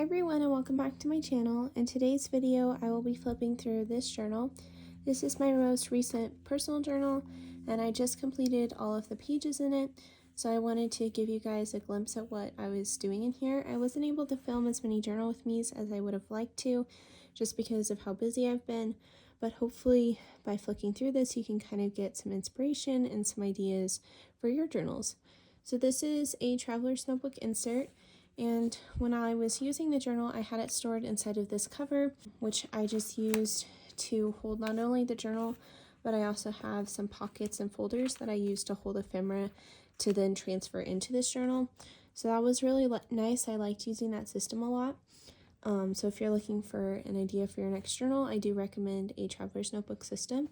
everyone, and welcome back to my channel. In today's video I will be flipping through this journal. This is my most recent personal journal and I just completed all of the pages in it, so I wanted to give you guys a glimpse at what I was doing in here. I wasn't able to film as many journal with me's as I would have liked to just because of how busy I've been, but hopefully by flicking through this you can kind of get some inspiration and some ideas for your journals. So this is a traveler's notebook insert. And when I was using the journal, I had it stored inside of this cover, which I just used to hold not only the journal, but I also have some pockets and folders that I use to hold ephemera to then transfer into this journal. So that was really nice. I liked using that system a lot. So if you're looking for an idea for your next journal, I do recommend a traveler's notebook system.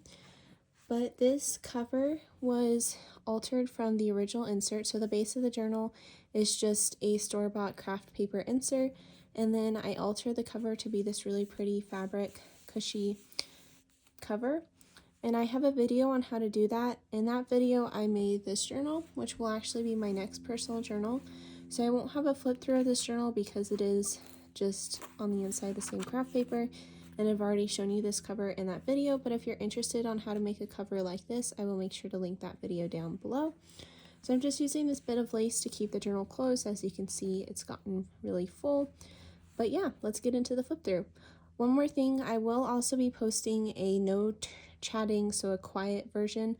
But this cover was altered from the original insert, so the base of the journal is just a store-bought craft paper insert, and then I altered the cover to be this really pretty fabric cushy cover, and I have a video on how to do that. In that video I made this journal, which will actually be my next personal journal, so I won't have a flip through of this journal because it is just on the inside the same craft paper, and I've already shown you this cover in that video. But if you're interested on how to make a cover like this, I will make sure to link that video down below. So I'm just using this bit of lace to keep the journal closed. As you can see, it's gotten really full. But yeah, let's get into the flip through. One more thing, I will also be posting a no chatting, so a quiet version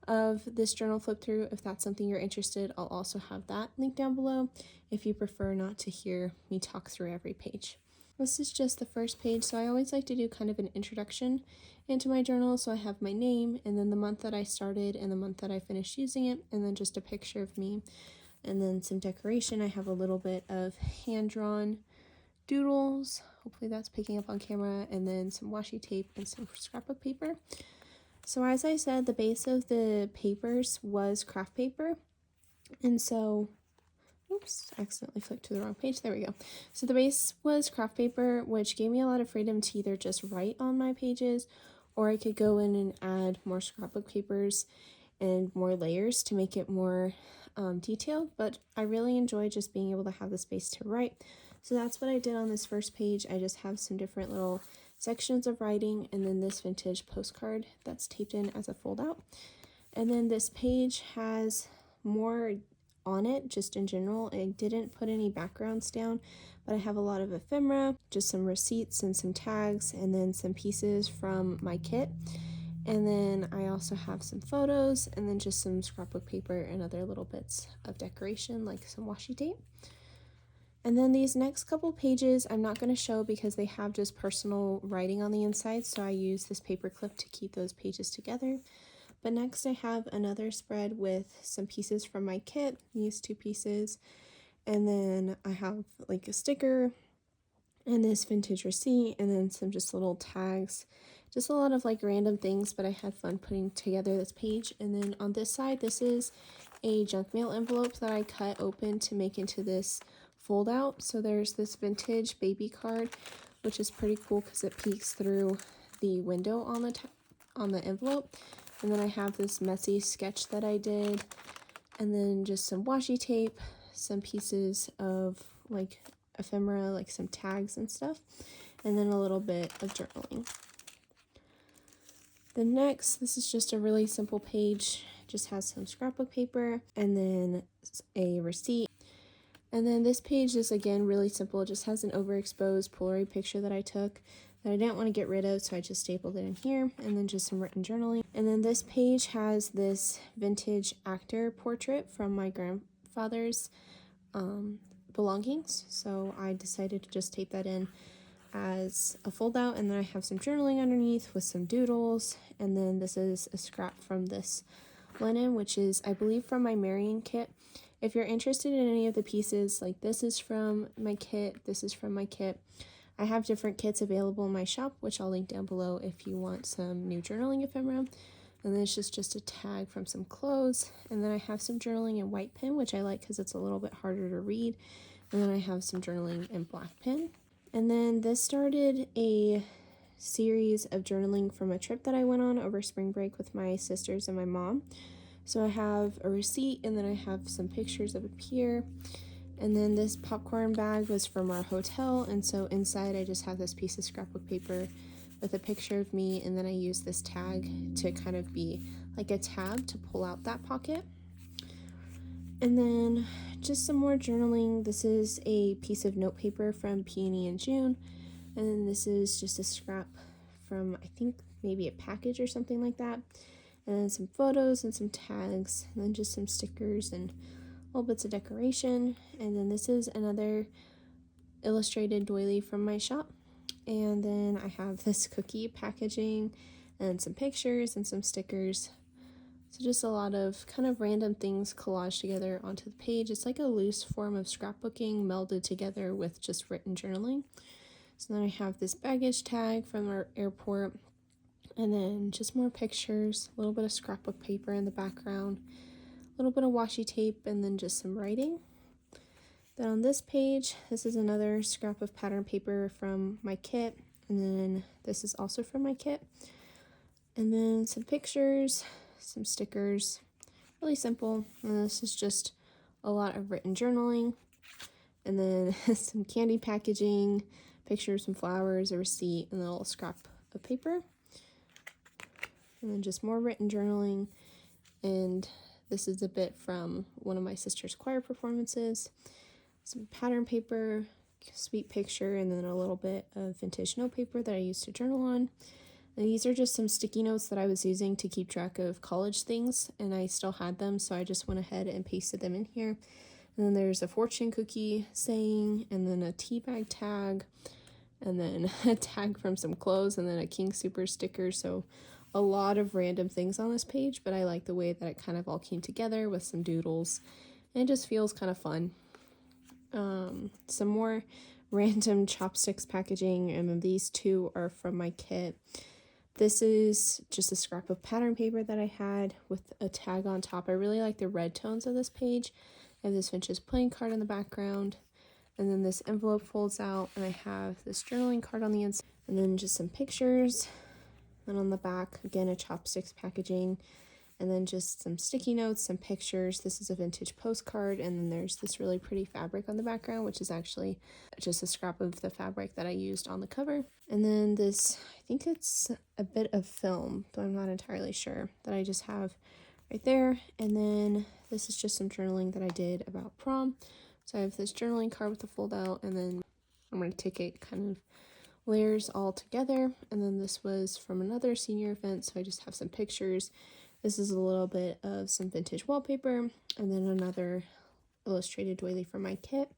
of this journal flip through. If that's something you're interested, I'll also have that link down below if you prefer not to hear me talk through every page. This is just the first page, so I always like to do kind of an introduction into my journal. So I have my name, and then the month that I started and the month that I finished using it, and then just a picture of me, and then some decoration. I have a little bit of hand-drawn doodles, hopefully that's picking up on camera, and then some washi tape and some scrapbook paper. So as I said, the base of the papers was craft paper, and so oops, accidentally flicked to the wrong page. There we go. So the base was craft paper, which gave me a lot of freedom to either just write on my pages, or I could go in and add more scrapbook papers and more layers to make it more detailed. But I really enjoy just being able to have the space to write. So that's what I did on this first page. I just have some different little sections of writing, and then this vintage postcard that's taped in as a fold out. And then this page has more on it just in general. I didn't put any backgrounds down, but I have a lot of ephemera, just some receipts and some tags, and then some pieces from my kit. And then I also have some photos, and then just some scrapbook paper and other little bits of decoration like some washi tape. And then these next couple pages I'm not going to show because they have just personal writing on the inside, so I use this paper clip to keep those pages together. But next I have another spread with some pieces from my kit, these two pieces, and then I have like a sticker and this vintage receipt, and then some just little tags, just a lot of like random things, but I had fun putting together this page. And then on this side, this is a junk mail envelope that I cut open to make into this fold out. So there's this vintage baby card, which is pretty cool because it peeks through the window on the envelope. And then I have this messy sketch that I did, and then just some washi tape, some pieces of like ephemera, like some tags and stuff, and then a little bit of journaling. The next, this is just a really simple page, just has some scrapbook paper and then a receipt. And then this page is again really simple, it just has an overexposed Polaroid picture that I took that I didn't want to get rid of, so I just stapled it in here, and then just some written journaling. And then this page has this vintage actor portrait from my grandfather's belongings, so I decided to just tape that in as a fold out. And then I have some journaling underneath with some doodles, and then this is a scrap from this linen, which is I believe from my Marion kit. If you're interested in any of the pieces, like this is from my kit, this is from my kit. I have different kits available in my shop, which I'll link down below if you want some new journaling ephemera. And then it's just a tag from some clothes. And then I have some journaling in white pen, which I like because it's a little bit harder to read. And then I have some journaling in black pen. And then this started a series of journaling from a trip that I went on over spring break with my sisters and my mom. So I have a receipt, and then I have some pictures of a pier, And then this popcorn bag was from our hotel, and so inside I just have this piece of scrapbook paper with a picture of me, and then I use this tag to kind of be like a tab to pull out that pocket. And then just some more journaling. This is a piece of note paper from Peony in June, and then this is just a scrap from, I think, maybe a package or something like that. And then some photos and some tags, and then just some stickers and little bits of decoration. And then this is another illustrated doily from my shop. And then I have this cookie packaging and some pictures and some stickers. So just a lot of kind of random things collaged together onto the page. It's like a loose form of scrapbooking melded together with just written journaling. So then I have this baggage tag from our airport, and then just more pictures, a little bit of scrapbook paper in the background, a little bit of washi tape, and then just some writing. Then on this page, this is another scrap of pattern paper from my kit, and then this is also from my kit. And then some pictures, some stickers, really simple. And this is just a lot of written journaling, and then some candy packaging, pictures, some flowers, a receipt, and a little scrap of paper. And then just more written journaling, and this is a bit from one of my sister's choir performances. Some pattern paper, sweet picture, and then a little bit of vintage note paper that I used to journal on. And these are just some sticky notes that I was using to keep track of college things, and I still had them, so I just went ahead and pasted them in here. And then there's a fortune cookie saying, and then a tea bag tag, and then a tag from some clothes, and then a King Super sticker. So a lot of random things on this page, but I like the way that it kind of all came together with some doodles, and it just feels kind of fun. Some more random chopsticks packaging, and then these two are from my kit. This is just a scrap of pattern paper that I had with a tag on top. I really like the red tones of this page. I have this vintage playing card in the background, and then this envelope folds out, and I have this journaling card on the inside, and then just some pictures. And on the back, again, a chopsticks packaging, and then just some sticky notes, some pictures. This is a vintage postcard, and then there's this really pretty fabric on the background, which is actually just a scrap of the fabric that I used on the cover. And then this, I think it's a bit of film, but I'm not entirely sure, that I just have right there. And then this is just some journaling that I did about prom. So I have this journaling card with the fold out, and then I'm going to take it kind of layers all together. And then this was from another senior event, so I just have some pictures. This is a little bit of some vintage wallpaper, and then another illustrated doily from my kit.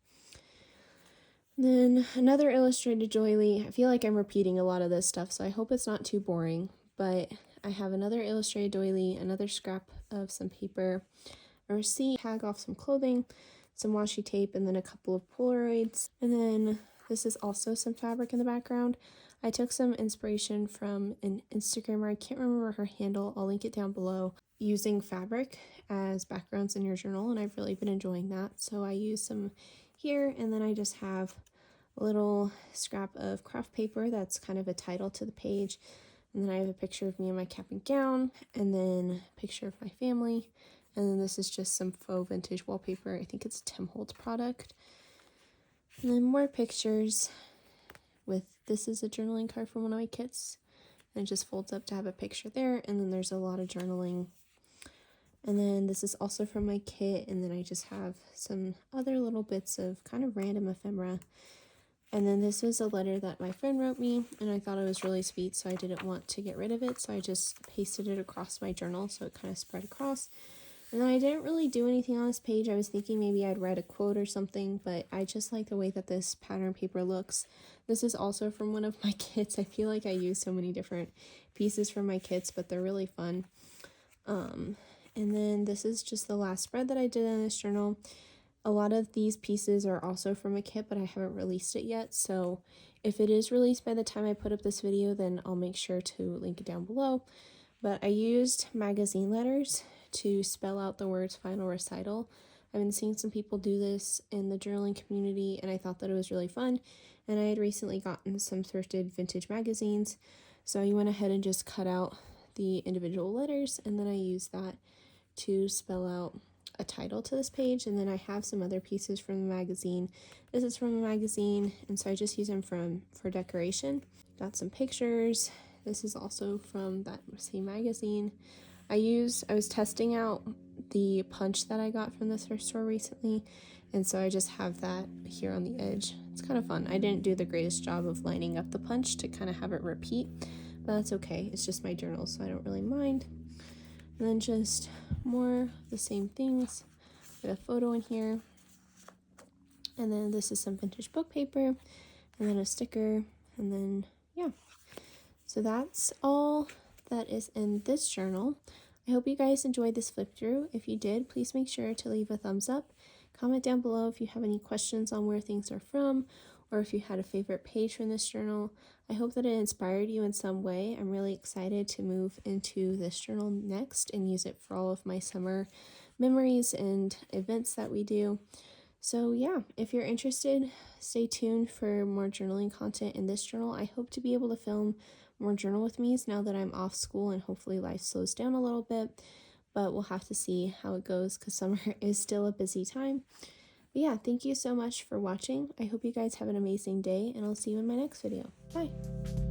And then another illustrated doily. I feel like I'm repeating a lot of this stuff, so I hope it's not too boring, but I have another illustrated doily, another scrap of some paper, a receipt, tag off some clothing, some washi tape, and then a couple of Polaroids. And then this is also some fabric in the background. I took some inspiration from an Instagrammer, I can't remember her handle, I'll link it down below, using fabric as backgrounds in your journal, and I've really been enjoying that. So I use some here, and then I just have a little scrap of craft paper that's kind of a title to the page. And then I have a picture of me in my cap and gown, and then a picture of my family. And then this is just some faux vintage wallpaper. I think it's a Tim Holtz product. And then more pictures with, this is a journaling card from one of my kits, and it just folds up to have a picture there. And then there's a lot of journaling. And then this is also from my kit, and then I just have some other little bits of kind of random ephemera. And then this was a letter that my friend wrote me, and I thought it was really sweet, so I didn't want to get rid of it, so I just pasted it across my journal so it kind of spread across. And then I didn't really do anything on this page. I was thinking maybe I'd write a quote or something, but I just like the way that this pattern paper looks. This is also from one of my kits. I feel like I use so many different pieces from my kits, but they're really fun. And then this is just the last spread that I did in this journal. A lot of these pieces are also from a kit, but I haven't released it yet. So if it is released by the time I put up this video, then I'll make sure to link it down below. But I used magazine letters to spell out the words final recital. I've been seeing some people do this in the journaling community, and I thought that it was really fun. And I had recently gotten some thrifted vintage magazines, so I went ahead and just cut out the individual letters, and then I used that to spell out a title to this page, and then I have some other pieces from the magazine. This is from a magazine, and so I just use them for decoration. Got some pictures. This is also from that same magazine. I was testing out the punch that I got from the thrift store recently, and so I just have that here on the edge. It's kind of fun. I didn't do the greatest job of lining up the punch to kind of have it repeat, but that's okay. It's just my journal, so I don't really mind. And then just more of the same things. Got a photo in here. And then this is some vintage book paper, and then a sticker, and then yeah. So that's all that is in this journal. I hope you guys enjoyed this flip through. If you did, please make sure to leave a thumbs up. Comment down below if you have any questions on where things are from, or if you had a favorite page from this journal. I hope that it inspired you in some way. I'm really excited to move into this journal next and use it for all of my summer memories and events that we do. So yeah, if you're interested, stay tuned for more journaling content in this journal. I hope to be able to film more journal with me's now that I'm off school and hopefully life slows down a little bit, but we'll have to see how it goes because summer is still a busy time. But yeah, thank you so much for watching. I hope you guys have an amazing day, and I'll see you in my next video. Bye!